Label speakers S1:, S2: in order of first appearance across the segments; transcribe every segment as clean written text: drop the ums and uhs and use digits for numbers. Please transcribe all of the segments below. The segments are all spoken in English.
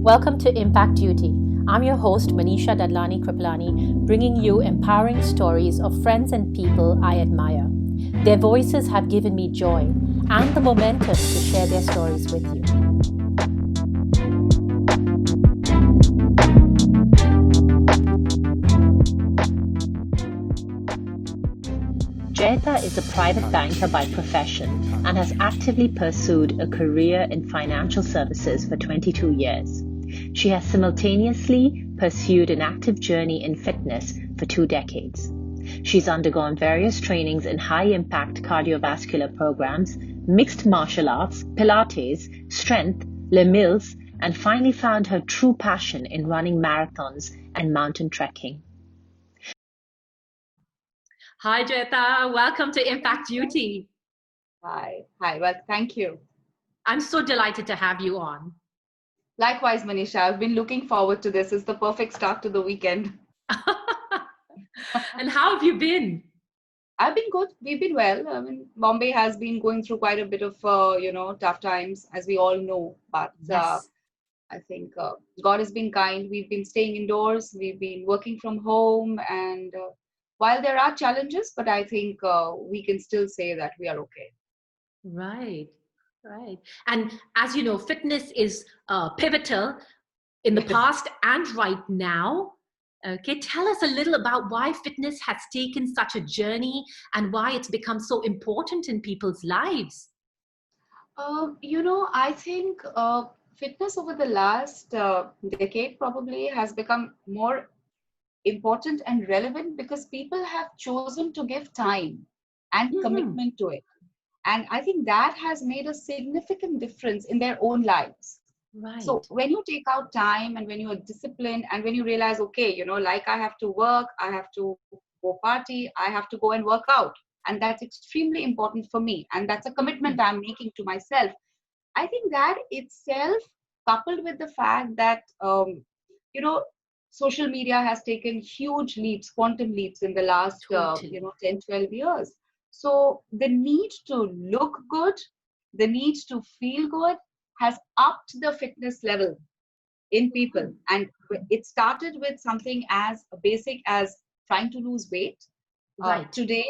S1: Welcome to Impact Duty. I'm your host, Manisha Dadlani Kripalani, bringing you empowering stories of friends and people I admire. Their voices have given me joy and the momentum to share their stories with you. Jayeeta is a private banker by profession and has actively pursued a career in financial services for 22 years. She has simultaneously pursued an active journey in fitness for 2 decades. She's undergone various trainings in high-impact cardiovascular programs, mixed martial arts, Pilates, strength, Les Mills, and finally found her true passion in running marathons and mountain trekking. Hi, Jayeeta. Welcome to Impact Duty.
S2: Hi. Well, thank you.
S1: I'm so delighted to have you on.
S2: Likewise, Manisha. I've been looking forward to this. It's the perfect start to the weekend.
S1: And how have you been?
S2: I've been good. We've been well. I mean, Bombay has been going through quite a bit of, tough times, as we all know. But
S1: Yes.
S2: I think God has been kind. We've been staying indoors. We've been working from home. And while there are challenges, but I think we can still say that we are okay.
S1: Right. And as you know, fitness is pivotal in the
S2: Yes.
S1: past and right now. Okay, tell us a little about why fitness has taken such a journey and why it's become so important in people's lives.
S2: I think fitness over the last decade probably has become more important and relevant because people have chosen to give time and
S1: Mm-hmm.
S2: commitment to it. And I think that has made a significant difference in their own lives. So
S1: Right.
S2: when you take out time and when you are disciplined and when you realize, okay, like I have to work, I have to go party, I have to go and work out. And that's extremely important for me. And that's a commitment I'm making to myself. I think that itself, coupled with the fact that, social media has taken huge leaps, quantum leaps in the last,
S1: Totally.
S2: 10, 12 years. So the need to look good, the need to feel good has upped the fitness level in people.
S1: Mhm.
S2: And it started with something as basic as trying to lose weight.
S1: Right.
S2: Today,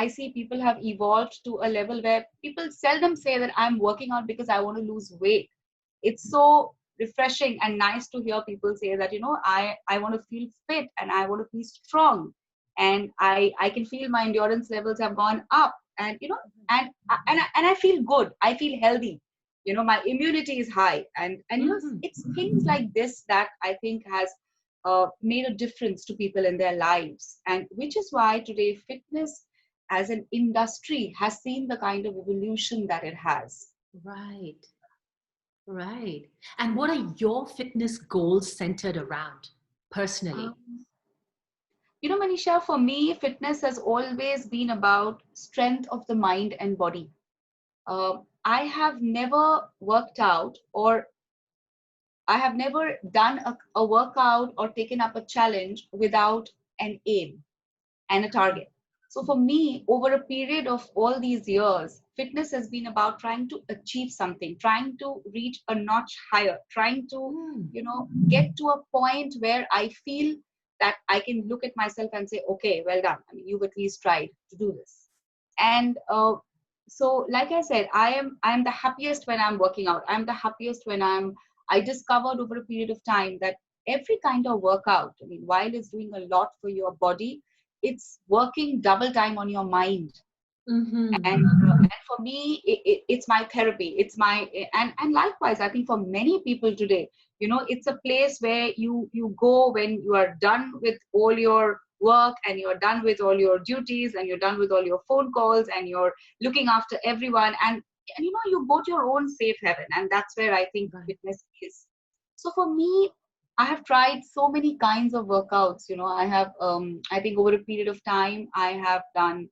S2: I see people have evolved to a level where people seldom say that I'm working out because I want to lose weight. It's so refreshing and nice to hear people say that, I want to feel fit and I want to be strong. And I can feel my endurance levels have gone up. And, and I feel good. I feel healthy. My immunity is high. And
S1: Mhm.
S2: it's things like this that I think has made a difference to people in their lives. And which is why today fitness as an industry has seen the kind of evolution that it has.
S1: Right. Right. And what are your fitness goals centered around personally?
S2: Um, Manisha, for me, fitness has always been about strength of the mind and body. I have never worked out or I have never done a workout or taken up a challenge without an aim and a target. So for me, over a period of all these years, fitness has been about trying to achieve something, trying to reach a notch higher, trying to,
S1: Mm.
S2: get to a point where I feel that I can look at myself and say, okay, well done. I mean, you've at least tried to do this. And so, like I said, I'm the happiest when I'm working out. I'm the happiest when I discovered over a period of time that every kind of workout, I mean, while it's doing a lot for your body, it's working double time on your mind.
S1: Mm-hmm.
S2: And for me, it's my therapy. It's my and likewise, I think for many people today, it's a place where you go when you are done with all your work and you're done with all your duties and you're done with all your phone calls and you're looking after everyone and you go to your own safe haven, and that's where I think
S1: Right.
S2: fitness is. So for me, I have tried so many kinds of workouts. I have I think over a period of time I have done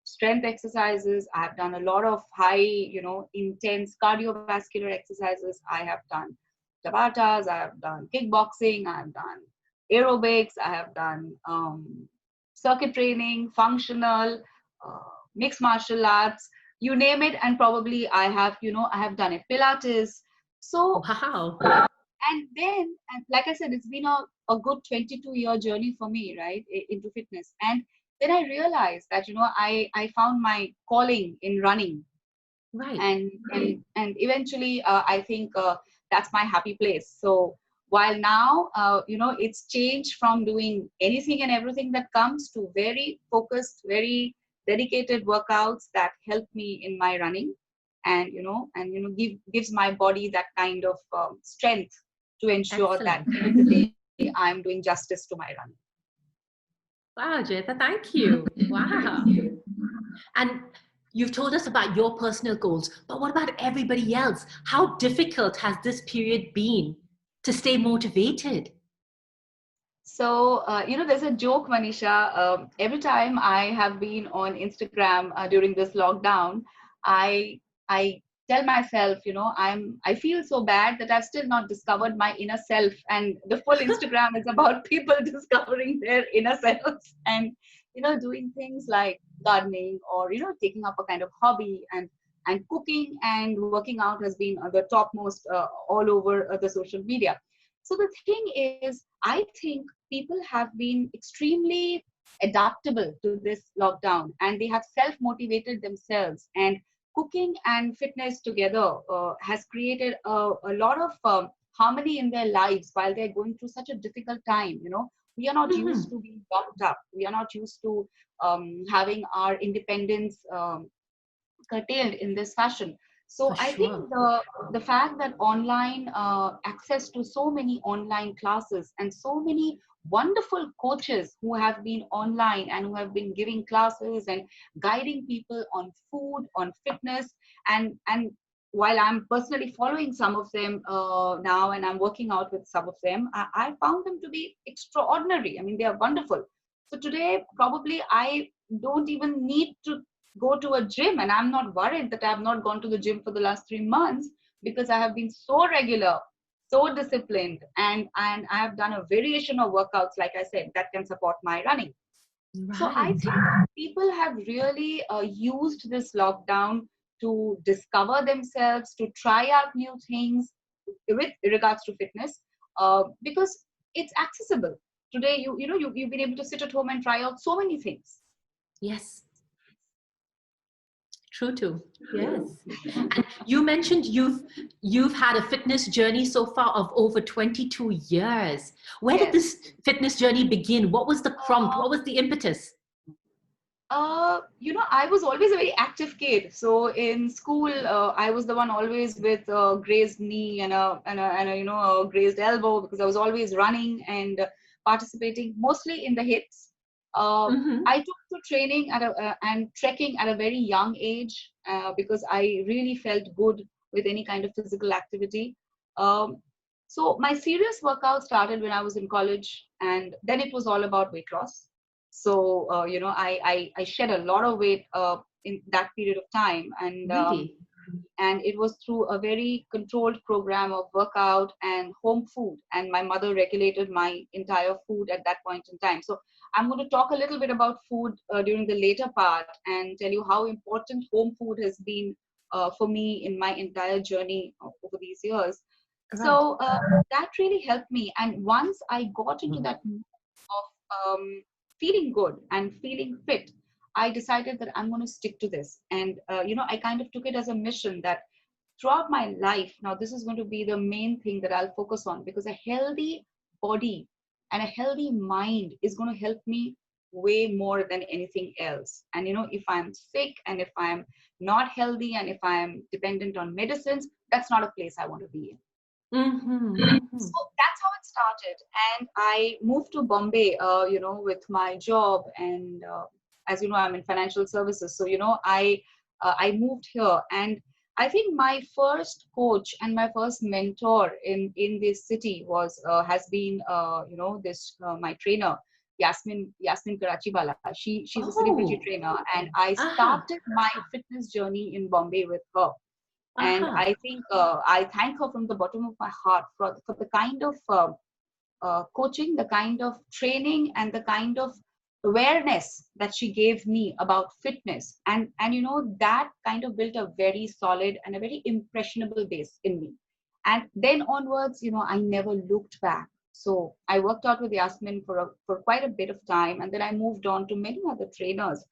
S2: strength exercises. I have done a lot of high, intense cardiovascular exercises. I have done tabatas. I have done kickboxing. I have done aerobics. I have done circuit training, functional, mixed martial arts, you name it. And probably I have done it. Pilates. So,
S1: Wow.
S2: And then, and like I said, it's been a good 22-year journey for me, right, into fitness. And then I realized that, I found my calling in running.
S1: Right.
S2: And eventually, I think that's my happy place. So while now, it's changed from doing anything and everything that comes to very focused, very dedicated workouts that help me in my running, and gives my body that kind of strength to ensure that
S1: Excellent.
S2: end of the day I'm doing justice to my running.
S1: Wow, Jayeeta, thank you. Wow. And you've told us about your personal goals, but what about everybody else? How difficult has this period been to stay motivated?
S2: So, there's a joke, Manisha. Every time I have been on Instagram during this lockdown, I I tell myself, I feel so bad that I've still not discovered my inner self, and the full Instagram is about people discovering their inner selves, and doing things like gardening, or taking up a kind of hobby, and cooking and working out has been the topmost all over the social media. So the thing is, I think people have been extremely adaptable to this lockdown, and they have self motivated themselves. And cooking and fitness together has created a lot of harmony in their lives while they're going through such a difficult time. We are not used
S1: Mhm.
S2: to being locked up. We are not used to having our independence curtailed in this fashion.
S1: For
S2: So I think
S1: sure.
S2: the fact that online access to so many online classes and so many wonderful coaches who have been online and who have been giving classes and guiding people on food, on fitness, and while I'm personally following some of them now, and I'm working out with some of them, I found them to be extraordinary. I mean, they are wonderful. So today, probably I don't even need to go to a gym, and I'm not worried that I've not gone to the gym for the last 3 months, because I have been so regular, so disciplined, and I have done a variation of workouts, like I said, that can support my running. So I
S1: Right.
S2: think people have really used this lockdown to discover themselves, to try out new things with regards to fitness, because it's accessible. Today, you've been able to sit at home and try out so many things.
S1: Yes. True too. Yes. And you mentioned you've had a fitness journey so far of over 22 years. Where did
S2: Yes.
S1: this fitness journey begin? What was the prompt? What was the impetus?
S2: I was always a very active kid. So in school, I was the one always with a grazed knee and a grazed elbow, because I was always running and participating mostly in the hits.
S1: Hmm.
S2: I took to training and trekking at a very young age, because I really felt good with any kind of physical activity. Um, so my serious workout started when I was in college, and then it was all about weight loss. So I shed a lot of weight in that period of time,
S1: Really?
S2: and it was through a very controlled program of workout and home food, and my mother regulated my entire food at that point in time. So I'm going to talk a little bit about food during the later part, and tell you how important home food has been for me in my entire journey over these years.
S1: Right.
S2: So that really helped me, and once I got into that of feeling good and feeling fit, I decided that I'm going to stick to this. And, I kind of took it as a mission that throughout my life, now this is going to be the main thing that I'll focus on, because a healthy body and a healthy mind is going to help me way more than anything else. And, if I'm sick and if I'm not healthy and if I'm dependent on medicines, that's not a place I want to be in.
S1: Mm-hmm.
S2: So
S1: Mm-hmm.
S2: that's how it started. And I moved to Bombay, with my job. And as you know, I'm in financial services. So, I moved here. And I think my first coach and my first mentor in this city has been, my trainer, Yasmin Karachibala. She's a celebrity
S1: Oh,
S2: trainer. And I
S1: aha,
S2: started my fitness journey in Bombay with her. And
S1: aha.
S2: I think I thank her from the bottom of my heart for the kind of coaching, the kind of training, and the kind of awareness that she gave me about fitness. And that kind of built a very solid and a very impressionable base in me. And then onwards, I never looked back. So I worked out with Yasmin for quite a bit of time, and then I moved on to many other trainers.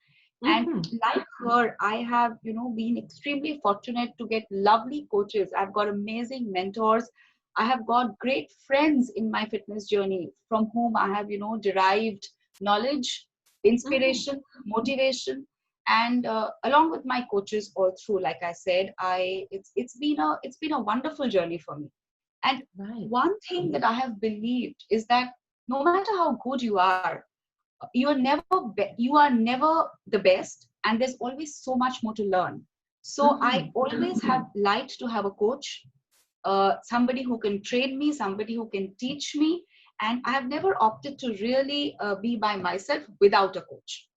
S2: And
S1: Hmm.
S2: like her, I have, been extremely fortunate to get lovely coaches. I've got amazing mentors. I have got great friends in my fitness journey from whom I have, derived knowledge,
S1: Hmm.
S2: inspiration, motivation, and along with my coaches all through. Like I said, it's been a wonderful journey for me. And
S1: Right.
S2: one thing that I have believed is that no matter how good you are, you are never the best, and there's always so much more to learn. So I
S1: Hmm.
S2: always have liked to have a coach, somebody who can train me, somebody who can teach me, and I have never opted to really be by myself without a coach.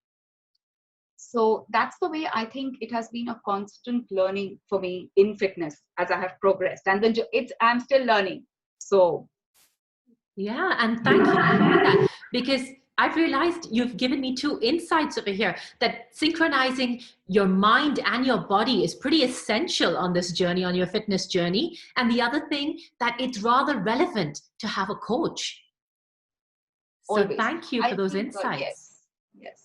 S2: So that's the way I think it has been a constant learning for me in fitness as I have progressed, and I'm still learning. So
S1: Yeah, and thank you for that, because I've realized you've given me two insights over here, that synchronizing your mind and your body is pretty essential on this journey, on your fitness journey. And the other thing, that it's rather relevant to have a coach. So
S2: always,
S1: thank you for
S2: I
S1: those
S2: think,
S1: insights.
S2: yes, yes.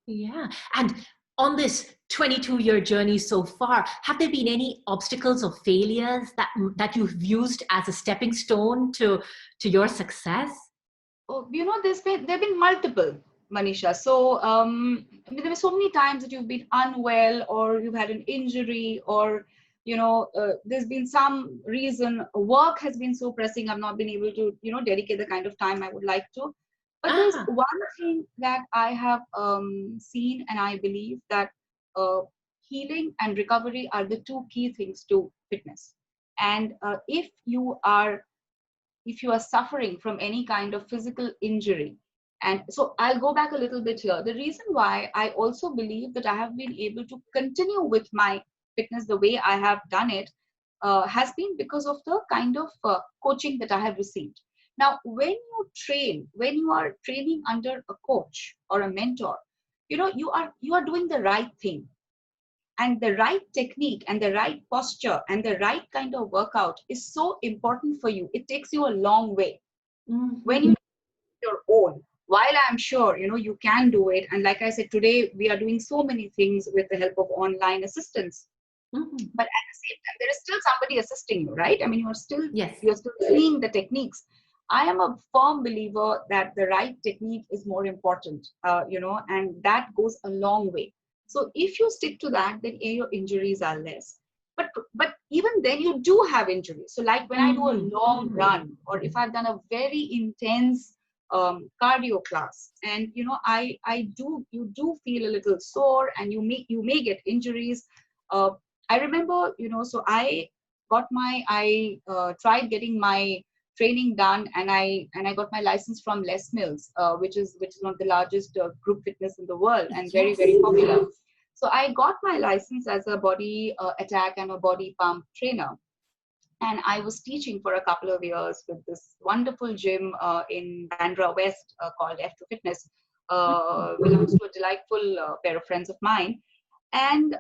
S1: Yeah. And on this 22-year journey so far, have there been any obstacles or failures that you've used as a stepping stone to your success?
S2: Oh, there've been multiple, Manisha. So I mean, there were so many times that you've been unwell, or you've had an injury, or there's been some reason. Work has been so pressing. I've not been able to dedicate the kind of time I would like to. But there's
S1: Ah.
S2: one thing that I have seen, and I believe that uh, healing and recovery are the two key things to fitness. And if you are suffering from any kind of physical injury. And so I'll go back a little bit here. The reason why I also believe that I have been able to continue with my fitness the way I have done it has been because of the kind of coaching that I have received. Now, when you are training under a coach or a mentor, you are doing the right thing, and the right technique and the right posture and the right kind of workout is so important for you. It takes you a long way when you
S1: Mhm.
S2: do your own. While I'm sure you can do it, and like I said, today we are doing so many things with the help of online assistance.
S1: Mhm.
S2: But at the same time, there is still somebody assisting you, right? I mean,
S1: Yes.
S2: you're still seeing the techniques. I am a firm believer that the right technique is more important, and that goes a long way. So if you stick to that, then your injuries are less. But even then, you do have injuries. So like when I do a
S1: Mhm.
S2: long run, or if I've done a very intense cardio class, and I do you do feel a little sore, and you may get injuries. Uh, I remember, so I tried getting my training done, and I got my license from Les Mills, which is one of the largest group fitness in the world, and very,
S1: Yes.
S2: very popular. So I got my license as a body attack and a body pump trainer, and I was teaching for a couple of years with this wonderful gym in Bandra West called F2 Fitness.
S1: Mhm.
S2: Belongs to a delightful pair of friends of mine, and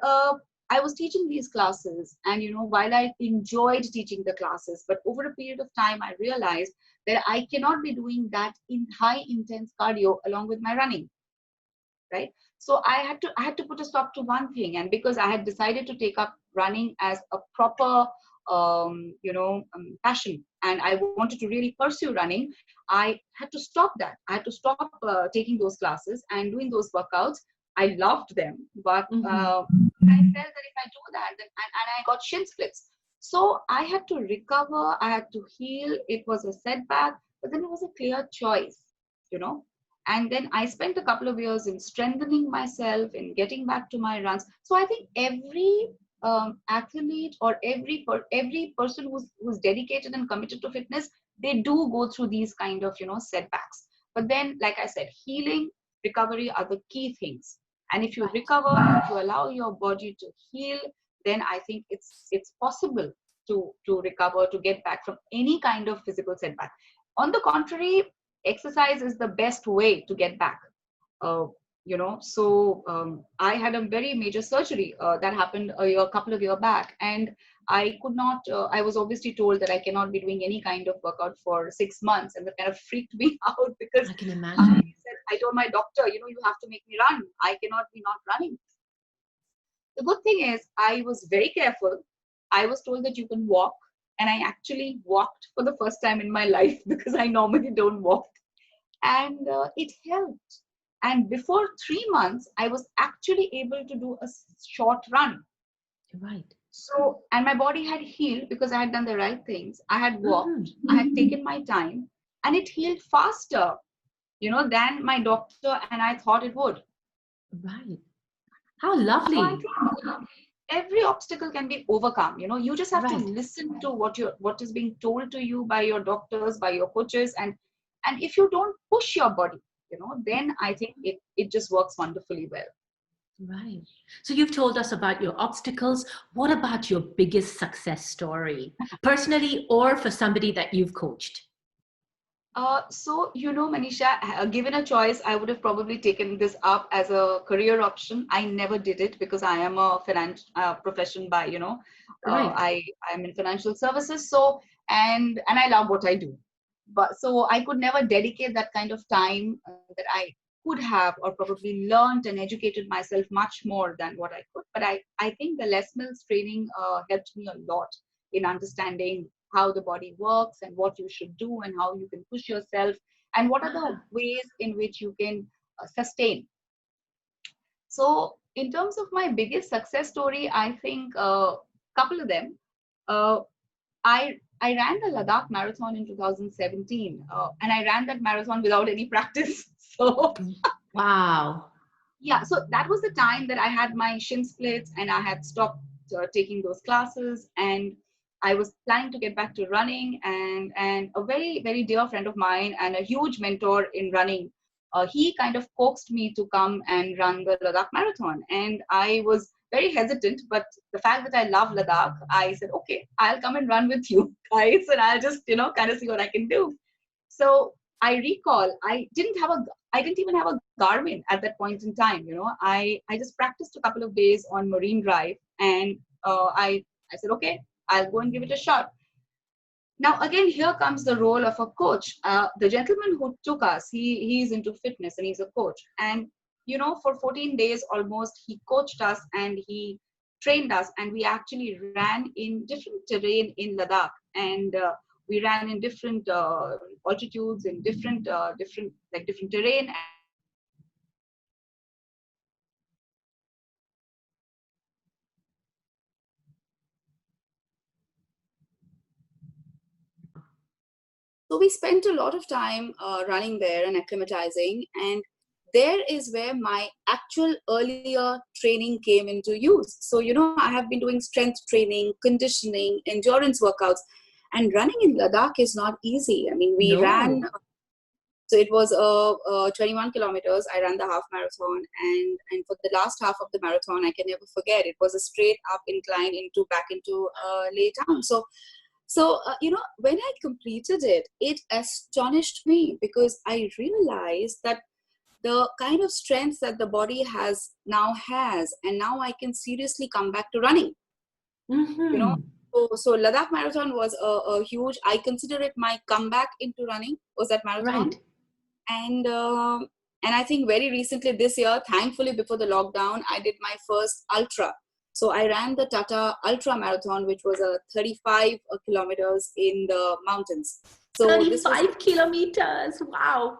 S2: I was teaching these classes, and while I enjoyed teaching the classes, but over a period of time I realized that I cannot be doing that in high intense cardio along with my running, right? So I had to put a stop to one thing, and because I had decided to take up running as a proper passion, and I wanted to really pursue running, I had to stop that. I had to stop taking those classes and doing those workouts. I loved them, but
S1: Mhm.
S2: I felt that if I do that, then and I got shin splits. So I had to recover, I had to heal. It was a setback, but then it was a clear choice, you know. And then I spent a couple of years in strengthening myself, in getting back to my runs. So I think every athlete, or every person who's dedicated and committed to fitness, they do go through these kind of setbacks. But then, like I said, healing, recovery are the key things. And if you
S1: Right.
S2: recover, and if you allow your body to heal, then I think it's possible to recover, to get back from any kind of physical setback. On the contrary, exercise is the best way to get back. uh, so I had a very major surgery that happened a couple of years back, and I could not, I was obviously told that I cannot be doing any kind of workout for 6 months. And that kind of freaked me out because
S1: I can
S2: I
S1: imagine.
S2: said, I told my doctor, you have to make me run. I cannot be not running. The good thing is, I was very careful. I was told that you can walk. And I actually walked for the first time in my life because I normally don't walk. And it helped. And before 3 months, I was actually able to do a short run.
S1: Right.
S2: So, and my body had healed because I had done the right things. I had
S1: Mm-hmm.
S2: walked, I had taken my time, and it healed faster, than my doctor and I thought it would.
S1: Right. How
S2: So I
S1: lovely.
S2: think every obstacle can be overcome. You just have to
S1: Right.
S2: listen to what is being told to you by your doctors, by your coaches, and if you don't push your body, then I think it just works wonderfully well.
S1: Right. So you've told us about your obstacles. What about your biggest success story, personally or for somebody that you've coached?
S2: So, Manisha, given a choice, I would have probably taken this up as a career option. I never did it because I am a finance profession by,
S1: Right.
S2: I'm in financial services. So, and I love what I do. But so I could never dedicate that kind of time that I could have, or probably learned and educated myself much more than what I could. But I think the Les Mills training helped me a lot in understanding how the body works and what you should do and how you can push yourself and what are the
S1: Ah,
S2: ways in which you can sustain. So in terms of my biggest success story, I think a couple of them. uh, I ran the Ladakh marathon in 2017, and I ran that marathon without any practice. So
S1: wow.
S2: yeah, so that was the time that I had my shin splits and I had stopped taking those classes, and I was planning to get back to running. And a very very dear friend of mine and a huge mentor in running, he kind of coaxed me to come and run the Ladakh marathon, and I was very hesitant. But the fact that I love Ladakh, I said, okay, I'll come and run with you guys, and I'll just kind of see what I can do. So I recall I didn't even have a Garmin at that point in time. I just practiced a couple of days on Marine Drive, and I said, okay, I'll go and give it a shot. Now again, here comes the role of a coach. The gentleman who took us, he's into fitness and he's a coach. And for 14 days almost, he coached us and he trained us, and we actually ran in different terrain in Ladakh, and we ran in different altitudes, in different terrain. So we spent a lot of time running there and acclimatizing, and there is where my actual earlier training came into use. So I have been doing strength training, conditioning, endurance workouts, and running in Ladakh is not easy. I mean, we ran.
S1: No.
S2: So it was 21 kilometers. I ran the half marathon, and for the last half of the marathon, I can never forget. It was a straight up incline into back into Leh town. So when I completed it, it astonished me because I realized that the kind of strength that the body has, and now I can seriously come back to running. You know,
S1: Mm-hmm.
S2: so Ladakh marathon was a huge. I consider it my comeback into running. Was that marathon?
S1: Right.
S2: And I think very recently this year, thankfully before the lockdown, I did my first ultra. So I ran the Tata Ultra Marathon, which was a 35 kilometers in the mountains. So
S1: 35 kilometers. Wow.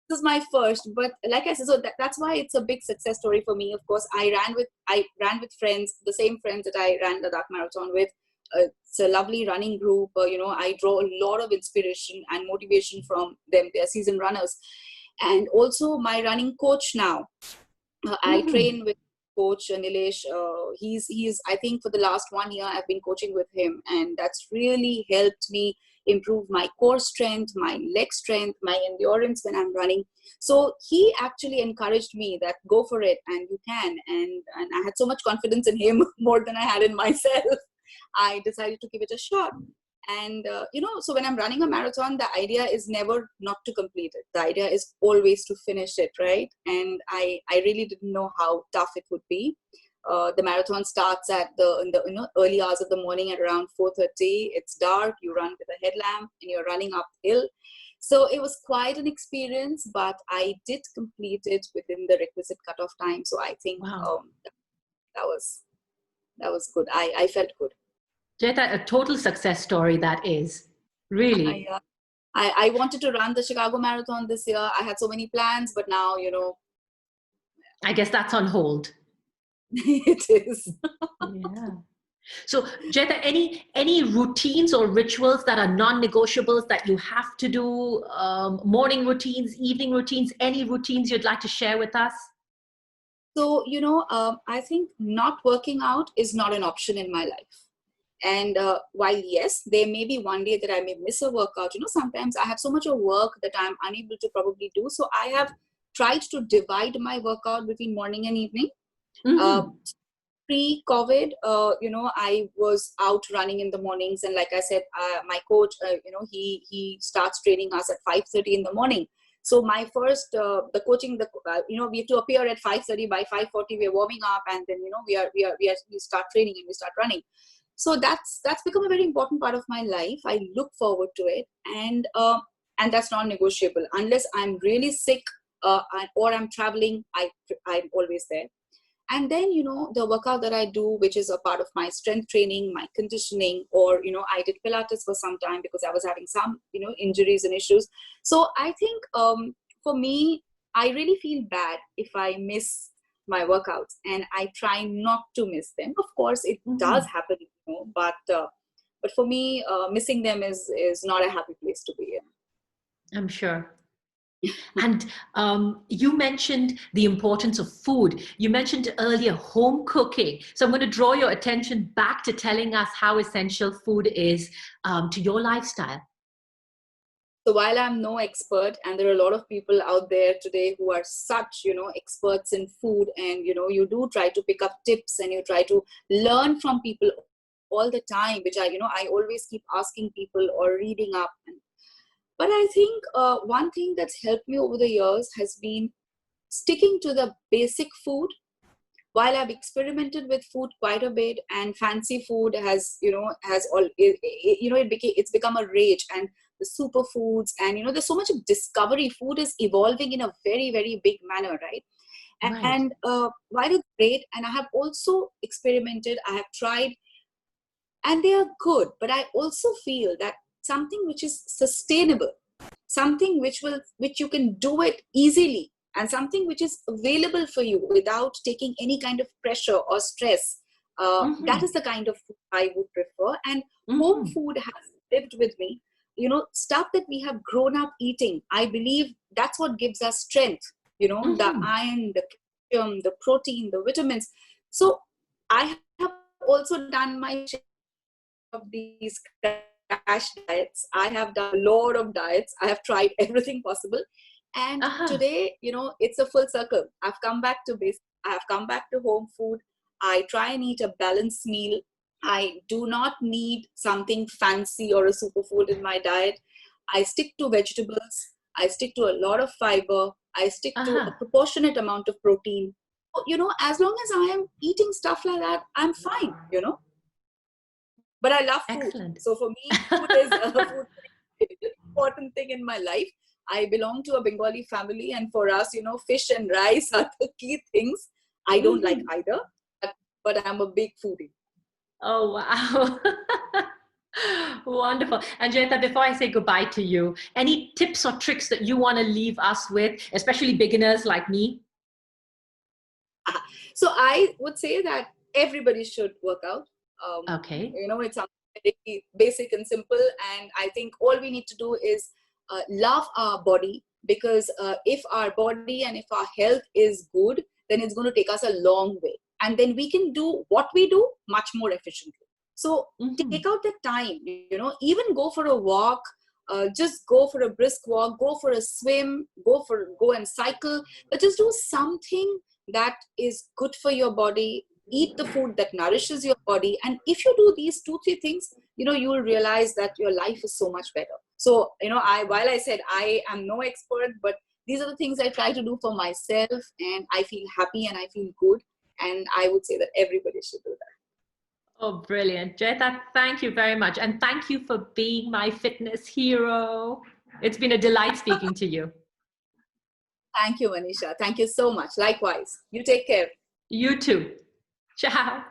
S2: this is my first, but like I said, so that's why it's a big success story for me. Of course, I ran with friends, the same friends that I ran the Ladakh Marathon with. It's a lovely running group. I draw a lot of inspiration and motivation from them. They're seasoned runners, and also my running coach now. I
S1: Mm-hmm.
S2: train with coach Nilesh. He's I think for the last 1 year I've been coaching with him, and that's really helped me improve my core strength, my leg strength, my endurance when I'm running. So he actually encouraged me that go for it and you can, and I had so much confidence in him more than I had in myself. I decided to give it a shot. And so when I'm running a marathon, the idea is never not to complete it. The idea is always to finish it, right? And I really didn't know how tough it would be. The marathon starts at in the early hours of the morning at around 4:30. It's dark. You run with a headlamp and you're running uphill. So it was quite an experience, but I did complete it within the requisite cutoff time. So I think
S1: Wow.
S2: that was good. I felt good.
S1: Jayeeta, a total success story that is.
S2: I,
S1: Really.
S2: uh, I wanted to run the Chicago Marathon this year. I had so many plans, but now,
S1: I guess that's on hold.
S2: it is.
S1: Yeah. So, Jayeeta, any routines or rituals that are non-negotiables that you have to do? Morning routines, evening routines, any routines you'd like to share with us?
S2: So, I think not working out is not an option in my life. And while, yes, there may be one day that I may miss a workout, sometimes I have so much of work that I'm unable to probably do. So I have tried to divide my workout between morning and evening. Uh,
S1: Mm-hmm.
S2: Pre-COVID, I was out running in the mornings, and like I said, my coach, he starts training us at 5:30 in the morning. So my first, the coaching, we have to appear at 5:30. By 5:40, we're warming up, and then we start training and we start running. So that's become a very important part of my life. I look forward to it, and that's non-negotiable. Unless I'm really sick or I'm traveling, I'm always there. And then the workout that I do, which is a part of my strength training, my conditioning, or I did Pilates for some time because I was having some injuries and issues. So I think for me, I really feel bad if I miss my workouts, and I try not to miss them. Of course it does
S1: Mm-hmm.
S2: happen, but for me, missing them is not a happy place to be
S1: I'm sure. And you mentioned the importance of food. You mentioned earlier home cooking. So I'm going to draw your attention back to telling us how essential food is to your lifestyle.
S2: So while I'm no expert, and there are a lot of people out there today who are such, experts in food, and, you do try to pick up tips and you try to learn from people all the time, which I always keep asking people or reading up. But I think one thing that's helped me over the years has been sticking to the basic food. While I've experimented with food quite a bit, and fancy food has all it's become a rage, and the superfoods, and there's so much of discovery. Food is evolving in a very, very big manner, right?
S1: Right.
S2: And while it's great, and I have also experimented, I have tried, and they are good, but I also feel that something which is sustainable, something which you can do it easily, and something which is available for you without taking any kind of pressure or stress, that
S1: Mm-hmm.
S2: is the kind of food I would prefer. And home
S1: Mm-hmm.
S2: food has lived with me. Stuff that we have grown up eating, I believe that's what gives us strength, the
S1: Mm-hmm.
S2: iron, the calcium, the protein, the vitamins. So I have also done my of these crash diets. I have done a lot of diets. I have tried everything possible. And
S1: Uh-huh.
S2: today, it's a full circle. I've come back to basics. I have come back to home food. I try and eat a balanced meal. I do not need something fancy or a superfood in my diet. I stick to vegetables. I stick to a lot of fiber. I stick to a
S1: Uh-huh.
S2: proportionate amount of protein. As long as I am eating stuff like that, I'm fine. But I love food.
S1: Excellent.
S2: So for me, food is an important thing in my life. I belong to a Bengali family, and for us, fish and rice are the key things. I don't like
S1: Mm-hmm.
S2: either, but I'm a big foodie.
S1: Oh, wow. Wonderful. And Jayeeta, before I say goodbye to you, any tips or tricks that you want to leave us with, especially beginners like me?
S2: So I would say that everybody should work out.
S1: Okay.
S2: It's something very basic and simple. And I think all we need to do is love our body, because if our body and if our health is good, then it's going to take us a long way. And then we can do what we do much more efficiently. So
S1: Mm-hmm.
S2: take out the time, even go for a walk. Just go for a brisk walk, go for a swim, go and cycle, but just do something that is good for your body. Eat the food that nourishes your body, and if you do these 2 3 things, you will realize that your life is so much better. So I while I said I am no expert, but these are the things I try to do for myself, and I feel happy and I feel good. And I would say that everybody should do that.
S1: Oh, brilliant. Jayeeta, thank you very much. And thank you for being my fitness hero. It's been a delight speaking to you.
S2: Thank you, Manisha. Thank you so much. Likewise. You take care.
S1: You too. Ciao.